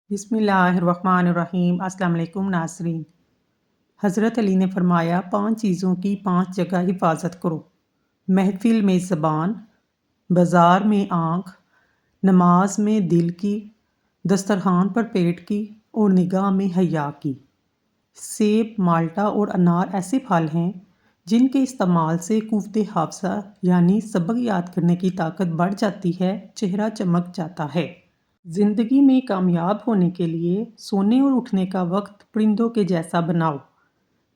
بسم اللہ الرحمن الرحیم۔ السلام علیکم ناظرین۔ حضرت علی نے فرمایا 5 چیزوں کی 5 جگہ حفاظت کرو: محفل میں زبان، بازار میں آنکھ، نماز میں دل کی، دسترخوان پر پیٹ کی اور نگاہ میں حیا کی۔ سیب، مالٹا اور انار ایسے پھل ہیں جن کے استعمال سے قوت حافظہ یعنی سبق یاد کرنے کی طاقت بڑھ جاتی ہے، چہرہ چمک جاتا ہے۔ زندگی میں کامیاب ہونے کے لیے سونے اور اٹھنے کا وقت پرندوں کے جیسا بناؤ،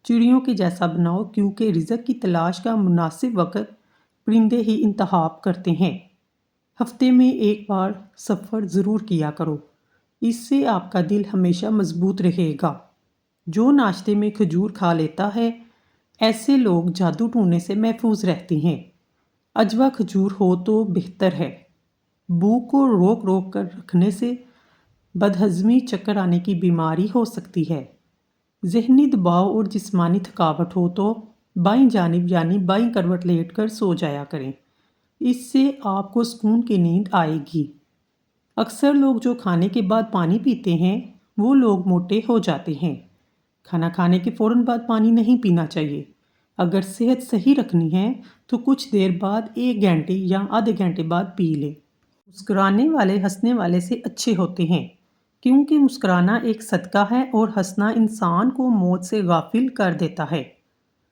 چڑیوں کے جیسا بناؤ، کیونکہ رزق کی تلاش کا مناسب وقت پرندے ہی انتخاب کرتے ہیں۔ ہفتے میں ایک بار سفر ضرور کیا کرو، اس سے آپ کا دل ہمیشہ مضبوط رہے گا۔ جو ناشتے میں کھجور کھا لیتا ہے، ایسے لوگ جادو ٹونے سے محفوظ رہتے ہیں۔ اجوا کھجور ہو تو بہتر ہے۔ بھوک کو روک روک کر رکھنے سے بدہضمی، چکر آنے کی بیماری ہو سکتی ہے۔ ذہنی دباؤ اور جسمانی تھکاوٹ ہو تو بائیں جانب یعنی بائیں کروٹ لیٹ کر سو جایا کریں، اس سے آپ کو سکون کی نیند آئے گی۔ اکثر لوگ جو کھانے کے بعد پانی پیتے ہیں وہ لوگ موٹے ہو جاتے ہیں۔ کھانا کھانے کے فوراً بعد پانی نہیں پینا چاہیے۔ اگر صحت صحیح رکھنی ہے تو کچھ دیر بعد 1 گھنٹے یا آدھے گھنٹے بعد پی لیں۔ مسکرانے والے ہنسنے والے سے اچھے ہوتے ہیں، کیونکہ مسکرانا ایک صدقہ ہے اور ہنسنا انسان کو موت سے غافل کر دیتا ہے۔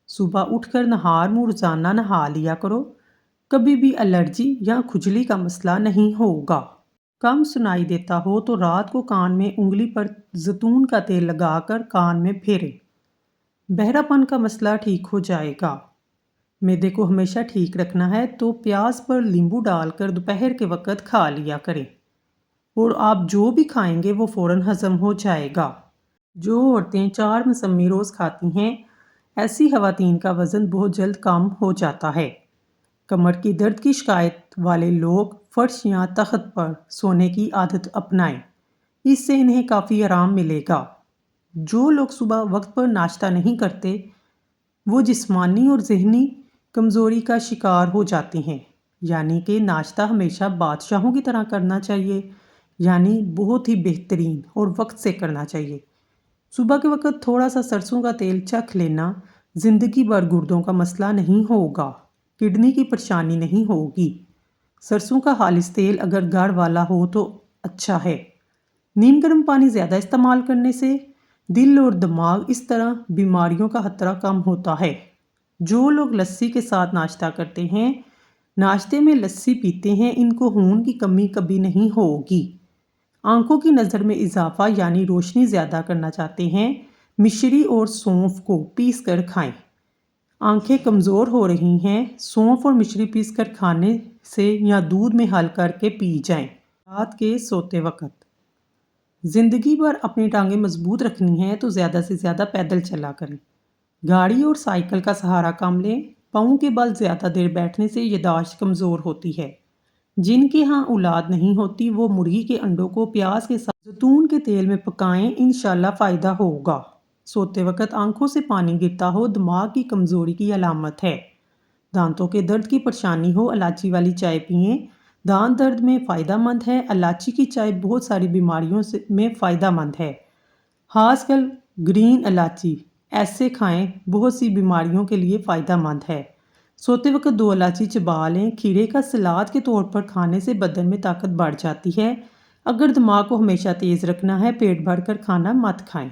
صبح اٹھ کر نہار منہ روزانہ نہا لیا کرو، کبھی بھی الرجی یا کھجلی کا مسئلہ نہیں ہوگا۔ کم سنائی دیتا ہو تو رات کو کان میں انگلی پر زیتون کا تیل لگا کر کان میں پھیریں، بہرا پن کا مسئلہ ٹھیک ہو جائے گا۔ معدے کو ہمیشہ ٹھیک رکھنا ہے تو پیاز پر لیمبو ڈال کر دوپہر کے وقت کھا لیا کریں، اور آپ جو بھی کھائیں گے وہ فوراً ہضم ہو جائے گا۔ جو عورتیں 4 موسمی روز کھاتی ہیں، ایسی خواتین کا وزن بہت جلد کم ہو جاتا ہے۔ کمر کی درد کی شکایت والے لوگ فرش یا تخت پر سونے کی عادت اپنائیں، اس سے انہیں کافی آرام ملے گا۔ جو لوگ صبح وقت پر ناشتہ نہیں کرتے وہ جسمانی اور ذہنی کمزوری کا شکار ہو جاتے ہیں، یعنی کہ ناشتہ ہمیشہ بادشاہوں کی طرح کرنا چاہیے، یعنی بہت ہی بہترین اور وقت سے کرنا چاہیے۔ صبح کے وقت تھوڑا سا سرسوں کا تیل چکھ لینا زندگی بھر گردوں کا مسئلہ نہیں ہوگا، کڈنی کی پریشانی نہیں ہوگی۔ سرسوں کا خالص تیل اگر گڑ والا ہو تو اچھا ہے۔ نیم گرم پانی زیادہ استعمال کرنے سے دل اور دماغ اس طرح بیماریوں کا خطرہ کم ہوتا ہے۔ جو لوگ لسی کے ساتھ ناشتہ کرتے ہیں، ناشتے میں لسی پیتے ہیں، ان کو خون کی کمی کبھی نہیں ہوگی۔ آنکھوں کی نظر میں اضافہ یعنی روشنی زیادہ کرنا چاہتے ہیں، مشری اور سونف کو پیس کر کھائیں۔ آنکھیں کمزور ہو رہی ہیں، سونف اور مشری پیس کر کھانے سے یا دودھ میں حل کر کے پی جائیں۔ رات کے سوتے وقت زندگی بھر اپنی ٹانگیں مضبوط رکھنی ہے تو زیادہ سے زیادہ پیدل چلا کریں۔ گاڑی اور سائیکل کا سہارا کم لیں۔ پاؤں کے بل زیادہ دیر بیٹھنے سے یادداشت کمزور ہوتی ہے۔ جن کے ہاں اولاد نہیں ہوتی وہ مرغی کے انڈوں کو پیاز کے ساتھ زیتون کے تیل میں پکائیں، انشاءاللہ فائدہ ہوگا۔ سوتے وقت آنکھوں سے پانی گرتا ہو دماغ کی کمزوری کی علامت ہے۔ دانتوں کے درد کی پریشانی ہو الائچی والی چائے پئیں، دانت درد میں فائدہ مند ہے۔ الائچی کی چائے بہت ساری بیماریوں میں فائدہ مند ہے، خاص کر گرین الائچی ایسے کھائیں، بہت سی بیماریوں کے لیے فائدہ مند ہے۔ سوتے وقت 2 الائچی چبا لیں۔ کھیرے کا سلاد کے طور پر کھانے سے بدن میں طاقت بڑھ جاتی ہے۔ اگر دماغ کو ہمیشہ تیز رکھنا ہے پیٹ بھر کر کھانا مت کھائیں۔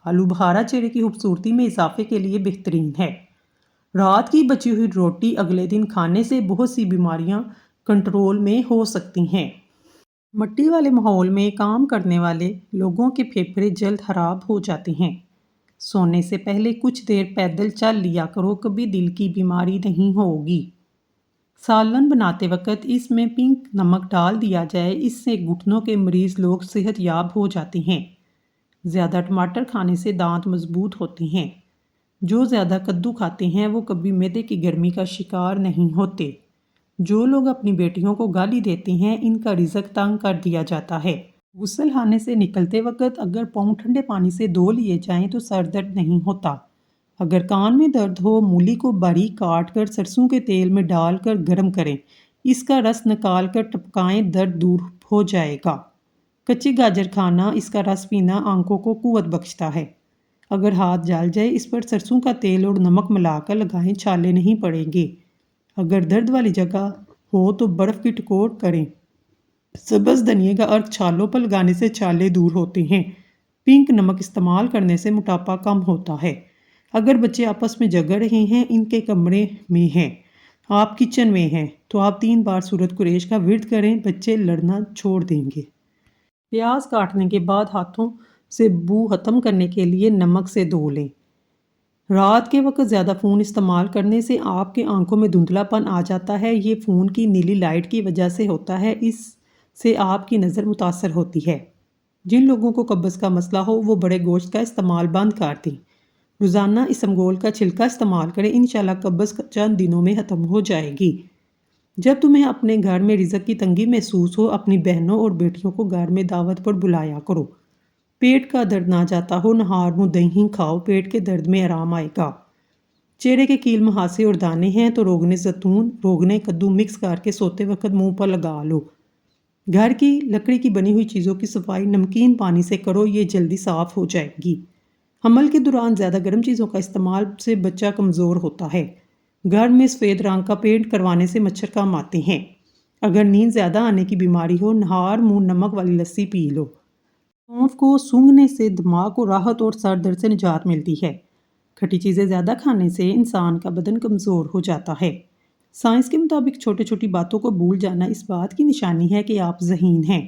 آلو بخارا چہرے کی خوبصورتی میں اضافے کے لیے بہترین ہے۔ رات کی بچی ہوئی روٹی اگلے دن کھانے سے بہت سی بیماریاں کنٹرول میں ہو سکتی ہیں۔ مٹی والے ماحول میں کام کرنے والے لوگوں کے پھیپھڑے جلد خراب ہو جاتے ہیں۔ سونے سے پہلے کچھ دیر پیدل چل لیا کرو، کبھی دل کی بیماری نہیں ہوگی۔ سالن بناتے وقت اس میں پنک نمک ڈال دیا جائے، اس سے گھٹنوں کے مریض لوگ صحت یاب ہو جاتے ہیں۔ زیادہ ٹماٹر کھانے سے دانت مضبوط ہوتے ہیں۔ جو زیادہ کدو کھاتے ہیں وہ کبھی معدے کی گرمی کا شکار نہیں ہوتے۔ جو لوگ اپنی بیٹیوں کو گالی دیتے ہیں ان کا رزق تنگ کر دیا جاتا ہے۔ غسل خانے سے نکلتے وقت اگر پاؤں ٹھنڈے پانی سے دھو لیے جائیں تو سر درد نہیں ہوتا۔ اگر کان میں درد ہو مولی کو باریک کاٹ کر سرسوں کے تیل میں ڈال کر گرم کریں، اس کا رس نکال کر ٹپکائیں، درد دور ہو جائے گا۔ کچی گاجر کھانا، اس کا رس پینا آنکھوں کو قوت بخشتا ہے۔ اگر ہاتھ جل جائے اس پر سرسوں کا تیل اور نمک ملا کر لگائیں، چھالے نہیں پڑیں گے۔ اگر درد والی جگہ ہو تو برف کی ٹکور کریں۔ سبز دھنیا کا عرق چھالوں پر لگانے سے چھالے دور ہوتے ہیں۔ پنک نمک استعمال کرنے سے موٹاپا کم ہوتا ہے۔ اگر بچے آپس میں جھگڑ رہے ہیں، ان کے کمرے میں ہیں، آپ کچن میں ہیں، تو آپ 3 بار سورۃ قریش کا ورد کریں، بچے لڑنا چھوڑ دیں گے۔ پیاز کاٹنے کے بعد ہاتھوں سے بو ختم کرنے کے لیے نمک سے دھو لیں۔ رات کے وقت زیادہ فون استعمال کرنے سے آپ کے آنکھوں میں دھندلا پن آ جاتا ہے۔ یہ فون کی نیلی لائٹ کی وجہ سے ہوتا ہے، اس سے آپ کی نظر متاثر ہوتی ہے۔ جن لوگوں کو قبض کا مسئلہ ہو وہ بڑے گوشت کا استعمال بند کر دیں۔ روزانہ اسمگول کا چھلکا استعمال کریں، انشاءاللہ قبض چند دنوں میں ختم ہو جائے گی۔ جب تمہیں اپنے گھر میں رزق کی تنگی محسوس ہو، اپنی بہنوں اور بیٹیوں کو گھر میں دعوت پر بلایا کرو۔ پیٹ کا درد نہ جاتا ہو، نہار منہ دہی کھاؤ، پیٹ کے درد میں آرام آئے گا۔ چہرے کے کیل مہاسے اور دانے ہیں تو روغن زیتون، روغن کدو مکس کر کے سوتے وقت منہ پر لگا لو۔ گھر کی لکڑی کی بنی ہوئی چیزوں کی صفائی نمکین پانی سے کرو، یہ جلدی صاف ہو جائے گی۔ حمل کے دوران زیادہ گرم چیزوں کا استعمال سے بچہ کمزور ہوتا ہے۔ گھر میں سفید رنگ کا پینٹ کروانے سے مچھر کم آتے ہیں۔ اگر نیند زیادہ آنے کی بیماری ہو، نہار منہ نمک والی لسی پی لو۔ سونف کو سونگھنے سے دماغ کو راحت اور سر درد سے نجات ملتی ہے۔ کھٹی چیزیں زیادہ کھانے سے انسان کا بدن کمزور ہو جاتا ہے۔ سائنس کے مطابق چھوٹی چھوٹی باتوں کو بھول جانا اس بات کی نشانی ہے کہ آپ ذہین ہیں۔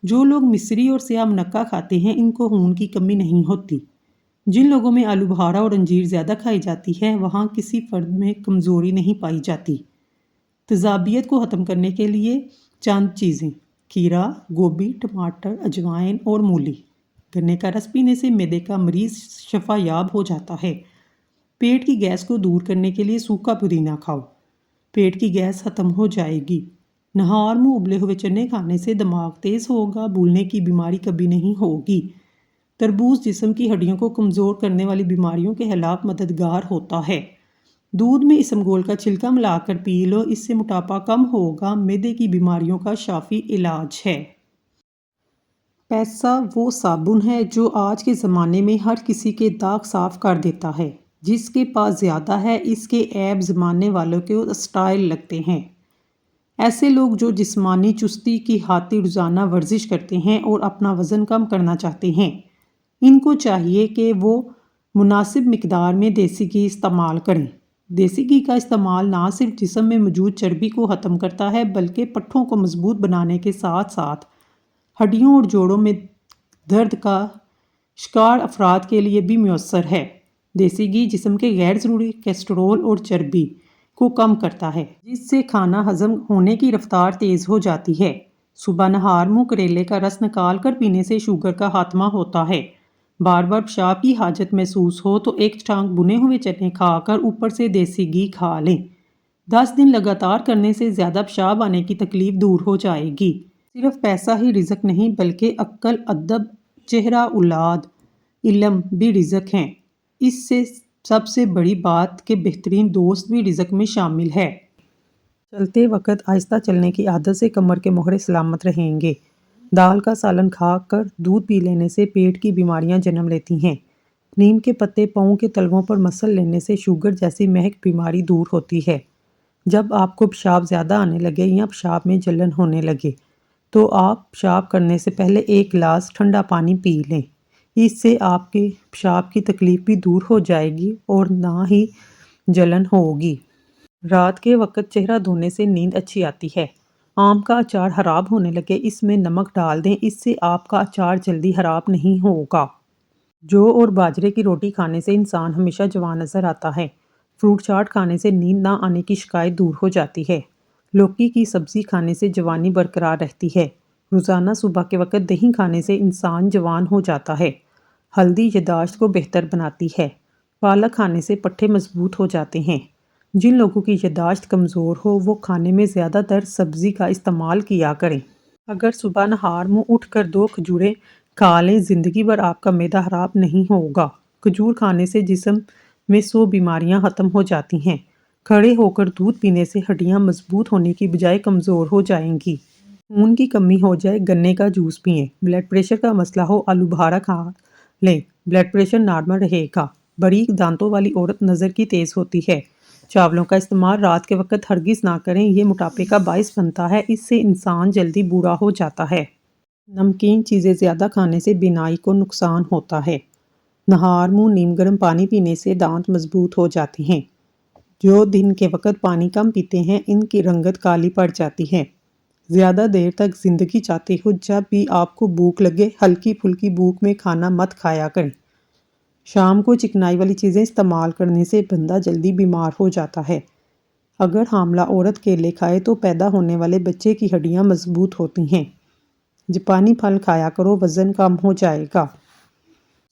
جو لوگ مصری اور سیاہ منقع کھاتے ہیں، ان کو خون کی کمی نہیں ہوتی۔ جن لوگوں میں آلو بخارا اور انجیر زیادہ کھائی جاتی ہے، وہاں کسی فرد میں کمزوری نہیں پائی جاتی۔ تیزابیت کو ختم کرنے کے لیے چند چیزیں: کھیرا، گوبھی، ٹماٹر، اجوائن اور مولی۔ گنے کا رس پینے سے معدے کا مریض شفا یاب ہو جاتا ہے۔ پیٹ کی گیس کو دور کرنے کے لیے سوکھا پودینہ کھاؤ، پیٹ کی گیس ختم ہو جائے گی۔ نہار منہ ابلے ہوئے چنے کھانے سے دماغ تیز ہوگا، بھولنے کی بیماری کبھی نہیں ہوگی۔ تربوز جسم کی ہڈیوں کو کمزور کرنے والی بیماریوں کے خلاف مددگار ہوتا ہے۔ دودھ میں اسمگول کا چھلکا ملا کر پی لو، اس سے موٹاپا کم ہوگا، معدے کی بیماریوں کا شافی علاج ہے۔ پیسہ وہ صابن ہے جو آج کے زمانے میں ہر کسی کے داغ صاف کر دیتا ہے۔ جس کے پاس زیادہ ہے، اس کے عیب زمانے والوں کو اسٹائل لگتے ہیں۔ ایسے لوگ جو جسمانی چستی کی خاطر روزانہ ورزش کرتے ہیں اور اپنا وزن کم کرنا چاہتے ہیں، ان کو چاہیے کہ وہ مناسب مقدار میں دیسی گھی استعمال کریں۔ دیسی گھی کا استعمال نہ صرف جسم میں موجود چربی کو ختم کرتا ہے بلکہ پٹھوں کو مضبوط بنانے کے ساتھ ساتھ ہڈیوں اور جوڑوں میں درد کا شکار افراد کے لیے بھی میسر ہے۔ دیسی گھی جسم کے غیر ضروری کولیسٹرول اور چربی کو کم کرتا ہے، جس سے کھانا ہضم ہونے کی رفتار تیز ہو جاتی ہے۔ صبح نہار منہ کریلے کا رس نکال کر پینے سے شوگر کا خاتمہ ہوتا ہے۔ بار بار پیشاب کی حاجت محسوس ہو تو ایک ٹانک بنے ہوئے چنے کھا کر اوپر سے دیسی گھی کھا لیں۔ 10 دن لگاتار کرنے سے زیادہ پیشاب آنے کی تکلیف دور ہو جائے گی۔ صرف پیسہ ہی رزق نہیں بلکہ عقل، ادب، چہرہ، اولاد، علم بھی رزق ہیں۔ اس سے سب سے بڑی بات کہ بہترین دوست بھی رزق میں شامل ہے۔ چلتے وقت آہستہ چلنے کی عادت سے کمر کے موہرے سلامت رہیں گے۔ دال کا سالن کھا کر دودھ پی لینے سے پیٹ کی بیماریاں جنم لیتی ہیں۔ نیم کے پتے پاؤں کے تلووں پر مسل لینے سے شوگر جیسی مہک بیماری دور ہوتی ہے۔ جب آپ کو پیشاب زیادہ آنے لگے یا پیشاب میں جلن ہونے لگے تو آپ پیشاب کرنے سے پہلے 1 گلاس ٹھنڈا پانی پی لیں۔ اس سے آپ کے پیشاب کی تکلیف بھی دور ہو جائے گی اور نہ ہی جلن ہوگی۔ رات کے وقت چہرہ دھونے سے نیند اچھی آتی ہے۔ آم کا اچار خراب ہونے لگے، اس میں نمک ڈال دیں، اس سے آپ کا اچار جلدی خراب نہیں ہوگا۔ جو اور باجرے کی روٹی کھانے سے انسان ہمیشہ جوان نظر آتا ہے۔ فروٹ چاٹ کھانے سے نیند نہ آنے کی شکایت دور ہو جاتی ہے۔ لوکی کی سبزی کھانے سے جوانی برقرار رہتی ہے۔ روزانہ صبح کے وقت دہی کھانے سے انسان جوان ہو جاتا ہے۔ ہلدی یادداشت کو بہتر بناتی ہے۔ پالک کھانے سے پٹھے مضبوط ہو جاتے ہیں۔ جن لوگوں کی یادداشت کمزور ہو وہ کھانے میں زیادہ تر سبزی کا استعمال کیا کریں۔ اگر صبح نہار منہ اٹھ کر 2 کھجوریں کھا لیں، زندگی بھر آپ کا معدہ خراب نہیں ہوگا۔ کھجور کھانے سے جسم میں 100 بیماریاں ختم ہو جاتی ہیں۔ کھڑے ہو کر دودھ پینے سے ہڈیاں مضبوط ہونے کی بجائے کمزور ہو جائیں گی۔ خون کی کمی ہو جائے گنے کا جوس پئیں۔ بلڈ پریشر کا مسئلہ ہو آلو بخارا کھا لیں، بلڈ پریشر نارمل رہے گا۔ باریک دانتوں والی عورت نظر کی تیز ہوتی ہے۔ چاولوں کا استعمال رات کے وقت ہرگز نہ کریں، یہ موٹاپے کا باعث بنتا ہے، اس سے انسان جلدی بوڑھا ہو جاتا ہے۔ نمکین چیزیں زیادہ کھانے سے بینائی کو نقصان ہوتا ہے۔ نہار منہ نیم گرم پانی پینے سے دانت مضبوط ہو جاتے ہیں۔ جو دن کے وقت پانی کم پیتے ہیں ان کی رنگت کالی پڑ جاتی ہے۔ زیادہ دیر تک زندگی چاہتے ہو، جب بھی آپ کو بھوک لگے ہلکی پھلکی بھوک میں کھانا مت کھایا کریں۔ شام کو چکنائی والی چیزیں استعمال کرنے سے بندہ جلدی بیمار ہو جاتا ہے۔ اگر حاملہ عورت کیلے کھائے تو پیدا ہونے والے بچے کی ہڈیاں مضبوط ہوتی ہیں۔ جاپانی پھل کھایا کرو، وزن کم ہو جائے گا۔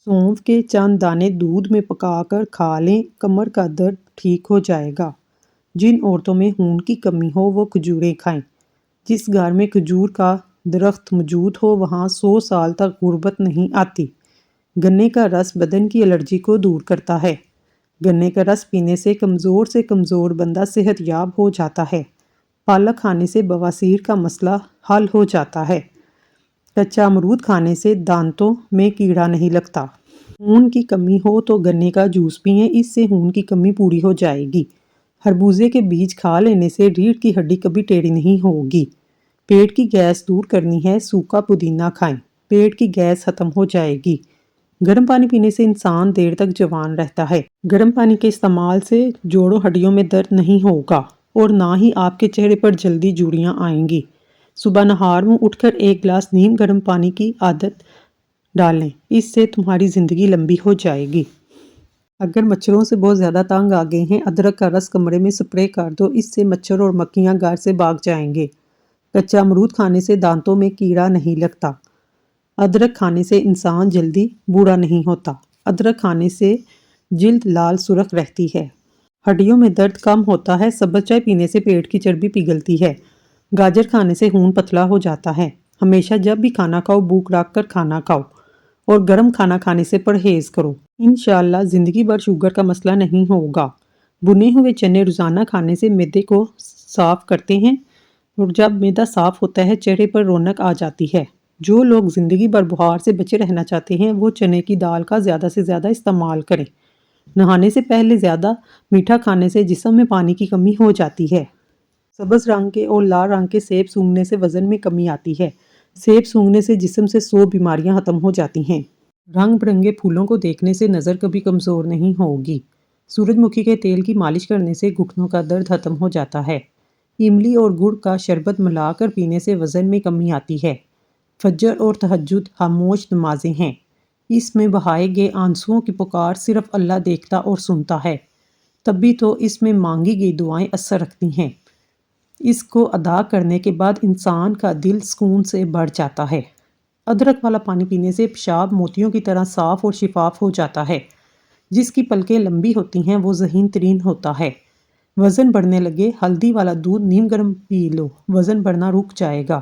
سونف کے چند دانے دودھ میں پکا کر کھا لیں، کمر کا درد ٹھیک ہو جائے گا۔ جن عورتوں میں خون کی کمی ہو وہ کھجوریں کھائیں۔ جس گھر میں کھجور کا درخت موجود ہو وہاں 100 سال تک غربت نہیں آتی۔ گنے کا رس بدن کی الرجی کو دور کرتا ہے۔ گنے کا رس پینے سے کمزور بندہ صحت یاب ہو جاتا ہے۔ پالک کھانے سے بواسیر کا مسئلہ حل ہو جاتا ہے۔ کچا امرود کھانے سے دانتوں میں کیڑا نہیں لگتا۔ خون کی کمی ہو تو گنے کا جوس پئیں، اس سے خون کی کمی پوری ہو جائے گی۔ خربوزے کے بیج کھا لینے سے ریڑھ کی ہڈی کبھی ٹیڑھی نہیں ہوگی۔ پیٹ کی گیس دور کرنی ہے، سوکھا پودینہ کھائیں، پیٹ کی گیس ختم ہو جائے گی۔ گرم پانی پینے سے انسان دیر تک جوان رہتا ہے۔ گرم پانی کے استعمال سے جوڑوں ہڈیوں میں درد نہیں ہوگا اور نہ ہی آپ کے چہرے پر جلدی جھریاں آئیں گی۔ صبح نہار منہ اٹھ کر 1 گلاس نیم گرم پانی کی عادت ڈالیں، اس سے تمہاری زندگی لمبی ہو جائے گی۔ اگر مچھروں سے بہت زیادہ تنگ آ گئے ہیں، ادرک کا رس کمرے میں سپرے کر دو، اس سے مچھر اور مکھیاں گھر سے بھاگ جائیں گے۔ کچا امرود کھانے سے دانتوں میں کیڑا نہیں لگتا۔ ادرک کھانے سے انسان جلدی بوڑھا نہیں ہوتا۔ ادرک کھانے سے جلد لال سرخ رہتی ہے۔ ہڈیوں میں درد کم ہوتا ہے۔ سبز چائے پینے سے پیٹ کی چربی پگھلتی ہے۔ گاجر کھانے سے خون پتلا ہو جاتا ہے۔ ہمیشہ جب بھی کھانا کھاؤ بھوک رکھ کر کھانا کھاؤ اور گرم کھانا کھانے سے پرہیز کرو۔ انشاءاللہ زندگی بھر شوگر کا مسئلہ نہیں ہوگا۔ بھنے ہوئے چنے روزانہ کھانے سے معدے کو صاف کرتے ہیں اور جب معدہ صاف ہوتا ہے چہرے پر رونق آ جاتی ہے۔ جو لوگ زندگی بھر بخار سے بچے رہنا چاہتے ہیں وہ چنے کی دال کا زیادہ سے زیادہ استعمال کریں۔ نہانے سے پہلے زیادہ میٹھا کھانے سے جسم میں پانی کی کمی ہو جاتی ہے۔ سبز رنگ کے اور لال رنگ کے سیب سونگھنے سے وزن میں کمی آتی ہے۔ سیب سونگھنے سے جسم سے 100 بیماریاں ختم ہو جاتی ہیں۔ رنگ برنگے پھولوں کو دیکھنے سے نظر کبھی کمزور نہیں ہوگی۔ سورج مکھی کے تیل کی مالش کرنے سے گھٹنوں کا درد ختم ہو جاتا ہے۔ املی اور گڑ کا شربت ملا کر پینے سے وزن میں کمی آتی ہے۔ فجر اور تہجد خاموش نمازیں ہیں۔ اس میں بہائے گئے آنسوؤں کی پکار صرف اللہ دیکھتا اور سنتا ہے، تبھی تو اس میں مانگی گئی دعائیں اثر رکھتی ہیں۔ اس کو ادا کرنے کے بعد انسان کا دل سکون سے بھر جاتا ہے۔ ادرک والا پانی پینے سے پیشاب موتیوں کی طرح صاف اور شفاف ہو جاتا ہے۔ جس کی پلکیں لمبی ہوتی ہیں وہ ذہین ترین ہوتا ہے۔ وزن بڑھنے لگے ہلدی والا دودھ نیم گرم پی لو، وزن بڑھنا رک جائے گا۔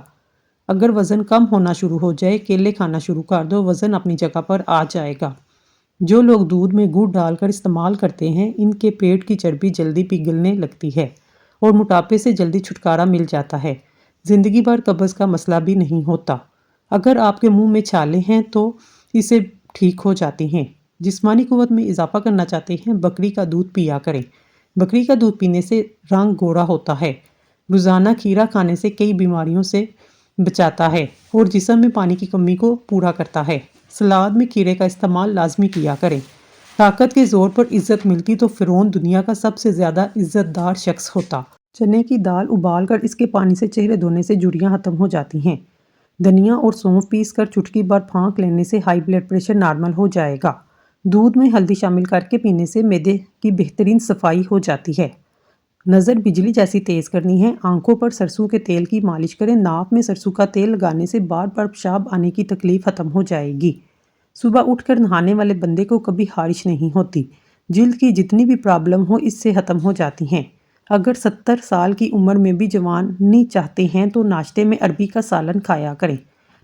اگر وزن کم ہونا شروع ہو جائے کیلے کھانا شروع کر دو، وزن اپنی جگہ پر آ جائے گا۔ جو لوگ دودھ میں گڑ ڈال کر استعمال کرتے ہیں ان کے پیٹ کی چربی جلدی پگھلنے لگتی ہے اور موٹاپے سے جلدی چھٹکارا مل جاتا ہے۔ زندگی بھر قبض کا مسئلہ بھی نہیں ہوتا۔ اگر آپ کے منہ میں چھالے ہیں تو اسے ٹھیک ہو جاتی ہیں۔ جسمانی قوت میں اضافہ کرنا چاہتے ہیں بکری کا دودھ پیا کریں۔ بکری کا دودھ پینے سے رنگ گوڑا ہوتا ہے۔ روزانہ کھیرا کھانے سے کئی بیماریوں سے بچاتا ہے اور جسم میں پانی کی کمی کو پورا کرتا ہے۔ سلاد میں کھیرے کا استعمال لازمی کیا کریں۔ طاقت کے زور پر عزت ملتی تو فرعون دنیا کا سب سے زیادہ عزت دار شخص ہوتا۔ چنے کی دال ابال کر اس کے پانی سے چہرے دھونے سے جھریاں ختم ہو جاتی ہیں۔ دھنیا اور سونف پیس کر چٹکی بھر پھونک لینے سے ہائی بلڈ پریشر نارمل ہو جائے گا۔ دودھ میں ہلدی شامل کر کے پینے سے معدے کی بہترین صفائی ہو جاتی ہے۔ نظر بجلی جیسی تیز کرنی ہے، آنکھوں پر سرسوں کے تیل کی مالش کریں۔ ناک میں سرسوں کا تیل لگانے سے بار بار پیشاب آنے کی تکلیف ختم ہو جائے گی۔ صبح اٹھ کر نہانے والے بندے کو کبھی خارش نہیں ہوتی۔ جلد کی جتنی بھی پرابلم ہو اس سے ختم ہو جاتی ہیں۔ اگر 70 سال کی عمر میں بھی جوانی چاہتے ہیں تو ناشتے میں عربی کا سالن کھایا کریں۔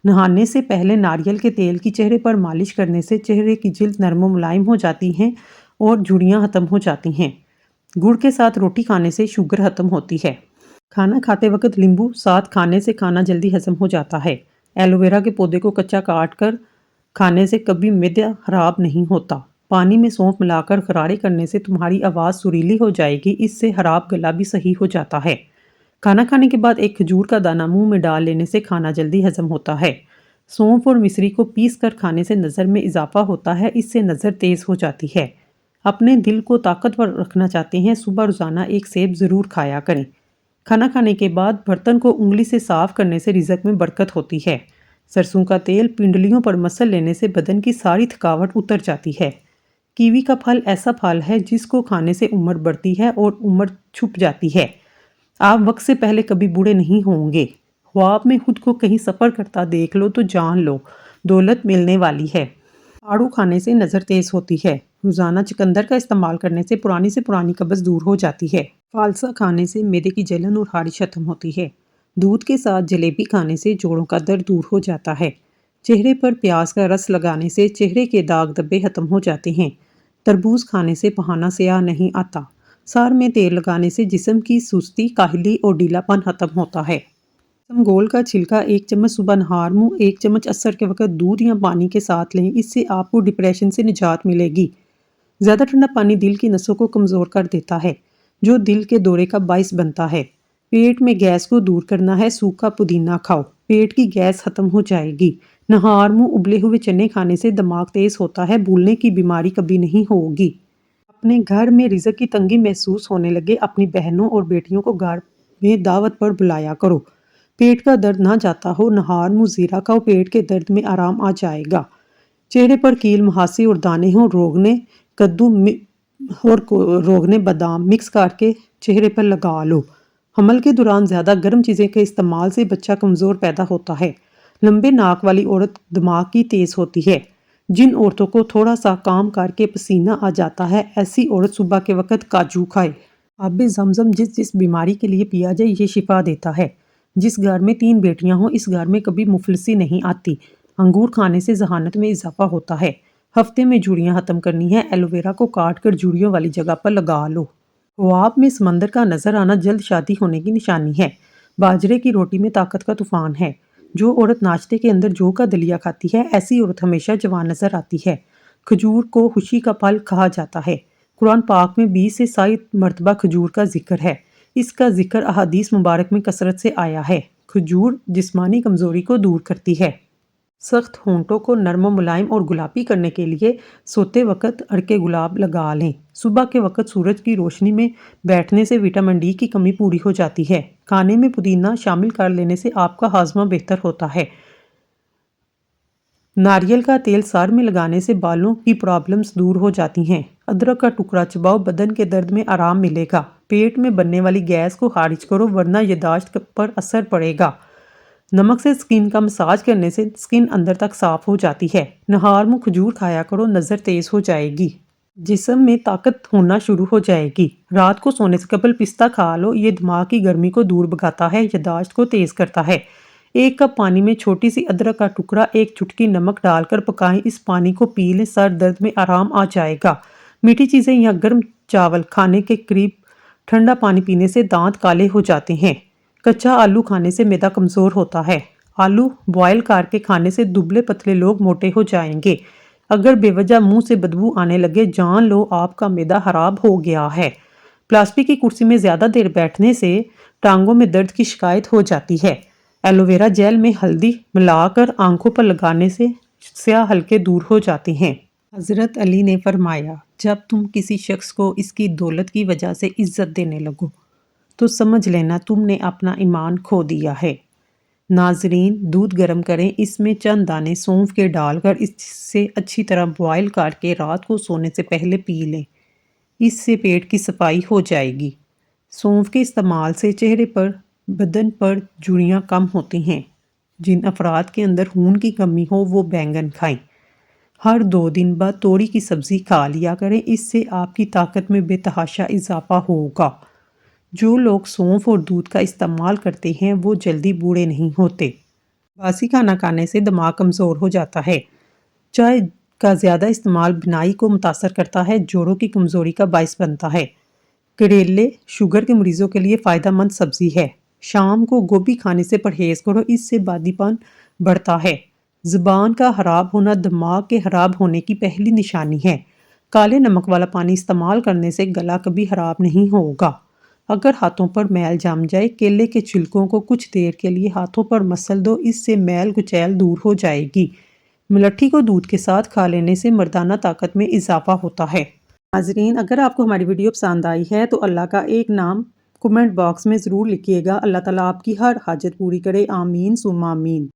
نہانے سے پہلے ناریل کے تیل کی چہرے پر مالش کرنے سے چہرے کی جلد نرم و ملائم ہو جاتی ہے اور جھریاں ختم ہو جاتی ہیں۔ گڑ کے ساتھ روٹی کھانے سے شوگر ختم ہوتی ہے۔ کھانا کھاتے وقت لیمبو ساتھ کھانے سے کھانا جلدی ہضم ہو جاتا ہے۔ ایلو ویرا کے پودے کو کچا کاٹ کر کھانے سے کبھی معدہ خراب نہیں ہوتا۔ پانی میں سونف ملا کر غرارے کرنے سے تمہاری آواز سریلی ہو جائے گی، اس سے خراب گلا بھی صحیح ہو جاتا ہے۔ کھانا کھانے کے بعد ایک کھجور کا دانہ منہ میں ڈال لینے سے کھانا جلدی ہضم ہوتا ہے۔ سونف اور مصری کو پیس کر کھانے سے نظر میں اضافہ ہوتا ہے، اس سے نظر تیز ہو جاتی ہے۔ اپنے دل کو طاقتور رکھنا چاہتے ہیں، صبح روزانہ ایک سیب ضرور کھایا کریں۔ کھانا کھانے کے بعد برتن کو انگلی سے صاف کرنے سے رزق میں برکت ہوتی ہے۔ سرسوں کا تیل پنڈلیوں پر مسل لینے سے بدن کی ساری تھکاوٹ اتر جاتی ہے۔ کیوی کا پھل ایسا پھل ہے جس کو کھانے سے عمر بڑھتی ہے اور عمر چھپ جاتی ہے۔ آپ وقت سے پہلے کبھی بوڑھے نہیں ہوں گے۔ خواب میں خود کو کہیں سفر کرتا دیکھ لو تو جان لو دولت ملنے والی ہے۔ آڑو کھانے سے نظر تیز ہوتی ہے۔ روزانہ چقندر کا استعمال کرنے سے پرانی قبض دور ہو جاتی ہے۔ فالسا کھانے سے معدے کی جلن اور خارش ختم ہوتی ہے۔ دودھ کے ساتھ جلیبی کھانے سے جوڑوں کا درد دور ہو جاتا ہے۔ چہرے پر پیاز کا رس لگانے سے چہرے کے داغ دھبے ختم ہو جاتے ہیں۔ تربوز کھانے سے پہانا سیاہ نہیں آتا۔ سار میں تیل لگانے سے جسم کی سستی، کاہلی اور ڈھیلا پن ختم ہوتا ہے۔ سمگول کا چھلکا 1 چمچ صبح نہار منہ 1 چمچ عصر کے وقت دودھ یا پانی کے ساتھ لیں، اس سے آپ کو ڈپریشن سے نجات ملے گی۔ زیادہ ٹھنڈا پانی دل کی نسوں کو کمزور کر دیتا ہے، جو دل کے دورے کا باعث بنتا ہے۔ پیٹ میں گیس کو دور کرنا ہے، سوکھا پودینہ کھاؤ، پیٹ کی گیس ختم ہو جائے گی۔ نہار منہ ابلے ہوئے چنے کھانے سے دماغ تیز ہوتا ہے، بھولنے کی بیماری کبھی نہیں ہوگی۔ اپنے گھر میں رزق کی تنگی محسوس ہونے لگے، اپنی بہنوں اور بیٹیوں کو گھر میں دعوت پر بلایا کرو۔ پیٹ کا درد نہ جاتا ہو، نہار منہ زیرہ کھاؤ، پیٹ کے درد میں آرام آ جائے گا۔ چہرے پر کیل مہاسے اور دانے ہوں، روغنے کدو اور روغنے بادام مکس کر کے چہرے پر لگا لو۔ حمل کے دوران زیادہ گرم چیزیں کے استعمال سے بچہ کمزور پیدا ہوتا ہے۔ لمبے ناک والی عورت دماغ کی تیز ہوتی ہے۔ جن عورتوں کو تھوڑا سا کام کر کے پسینہ آ جاتا ہے، ایسی عورت صبح کے وقت کاجو کھائے۔ آب زمزم جس بیماری کے لیے پیا جائے یہ شفا دیتا ہے۔ جس گھر میں 3 بیٹیاں ہوں، اس گھر میں کبھی مفلسی نہیں آتی۔ انگور کھانے سے ذہانت میں اضافہ ہوتا ہے۔ ہفتے میں جھریاں ختم کرنی ہے، ایلو ویرا کو کاٹ کر جھریوں والی جگہ پر لگا لو۔ خواب میں سمندر کا نظر آنا جلد شادی ہونے کی نشانی ہے۔ باجرے کی روٹی میں طاقت کا طوفان ہے۔ جو عورت ناشتے کے اندر جو کا دلیا کھاتی ہے، ایسی عورت ہمیشہ جوان نظر آتی ہے۔ کھجور کو خوشی کا پھل کہا جاتا ہے۔ قرآن پاک میں 20 سے 60 مرتبہ کھجور کا ذکر ہے۔ اس کا ذکر احادیث مبارک میں کثرت سے آیا ہے۔ کھجور جسمانی کمزوری کو دور کرتی ہے۔ سخت ہونٹوں کو نرم و ملائم اور گلابی کرنے کے لیے سوتے وقت عرق گلاب لگا لیں۔ صبح کے وقت سورج کی روشنی میں بیٹھنے سے وٹامن ڈی کی کمی پوری ہو جاتی ہے۔ کھانے میں پودینہ شامل کر لینے سے آپ کا ہاضمہ بہتر ہوتا ہے۔ ناریل کا تیل سر میں لگانے سے بالوں کی پرابلمز دور ہو جاتی ہیں۔ ادرک کا ٹکڑا چباؤ، بدن کے درد میں آرام ملے گا۔ پیٹ میں بننے والی گیس کو خارج کرو ورنہ یادداشت پر اثر پڑے گا۔ نمک سے سکن کا مساج کرنے سے سکن اندر تک صاف ہو جاتی ہے۔ نہار منہ کھجور کھایا کرو، نظر تیز ہو جائے گی۔ جسم میں طاقت ہونا شروع ہو جائے گی۔ رات کو سونے سے قبل پستہ کھا لو، یہ دماغ کی گرمی کو دور بھگاتا ہے، یادداشت کو تیز کرتا ہے۔ 1 کپ پانی میں چھوٹی سی ادرک کا ٹکڑا، 1 چٹکی نمک ڈال کر پکائیں، اس پانی کو پی لیں، سر درد میں آرام آ جائے گا۔ میٹھی چیزیں یا گرم چاول کھانے کے قریب ٹھنڈا پانی پینے سے دانت کالے ہو جاتے ہیں۔ کچا آلو کھانے سے معدہ کمزور ہوتا ہے۔ آلو بوائل کر کے کھانے سے دبلے پتلے لوگ موٹے ہو جائیں گے۔ اگر بے وجہ منہ سے بدبو آنے لگے، جان لو آپ کا معدہ خراب ہو گیا ہے۔ پلاسٹک کی کرسی میں زیادہ دیر بیٹھنے سے ٹانگوں میں درد کی شکایت ہو جاتی ہے۔ ایلو ویرا جیل میں ہلدی ملا کر آنکھوں پر لگانے سے سیاہ حلقے دور ہو جاتے ہیں۔ حضرت علی نے فرمایا، جب تم کسی شخص کو اس کی دولت کی وجہ سے عزت دینے لگو تو سمجھ لینا تم نے اپنا ایمان کھو دیا ہے۔ ناظرین، دودھ گرم کریں، اس میں چند دانے سونف کے ڈال کر اسے اچھی طرح بوائل کر کے رات کو سونے سے پہلے پی لیں، اس سے پیٹ کی صفائی ہو جائے گی۔ سونف کے استعمال سے چہرے پر، بدن پر جھریاں کم ہوتی ہیں۔ جن افراد کے اندر خون کی کمی ہو وہ بینگن کھائیں۔ ہر 2 دن بعد توری کی سبزی کھا لیا کریں، اس سے آپ کی طاقت میں بے تحاشا اضافہ ہوگا۔ جو لوگ سونف اور دودھ کا استعمال کرتے ہیں وہ جلدی بوڑھے نہیں ہوتے۔ باسی کھانا کھانے سے دماغ کمزور ہو جاتا ہے۔ چائے کا زیادہ استعمال بینائی کو متاثر کرتا ہے، جوڑوں کی کمزوری کا باعث بنتا ہے۔ کریلے شوگر کے مریضوں کے لیے فائدہ مند سبزی ہے۔ شام کو گوبھی کھانے سے پرہیز کرو، اس سے بادی پن بڑھتا ہے۔ زبان کا خراب ہونا دماغ کے خراب ہونے کی پہلی نشانی ہے۔ کالے نمک والا پانی استعمال کرنے سے گلا کبھی خراب نہیں ہوگا۔ اگر ہاتھوں پر میل جم جائے، کیلے کے چھلکوں کو کچھ دیر کے لیے ہاتھوں پر مسل دو، اس سے میل کچیل دور ہو جائے گی۔ ملٹھی کو دودھ کے ساتھ کھا لینے سے مردانہ طاقت میں اضافہ ہوتا ہے۔ ناظرین، اگر آپ کو ہماری ویڈیو پسند آئی ہے تو اللہ کا ایک نام کمنٹ باکس میں ضرور لکھیے گا۔ اللہ تعالیٰ آپ کی ہر حاجت پوری کرے، آمین ثم آمین۔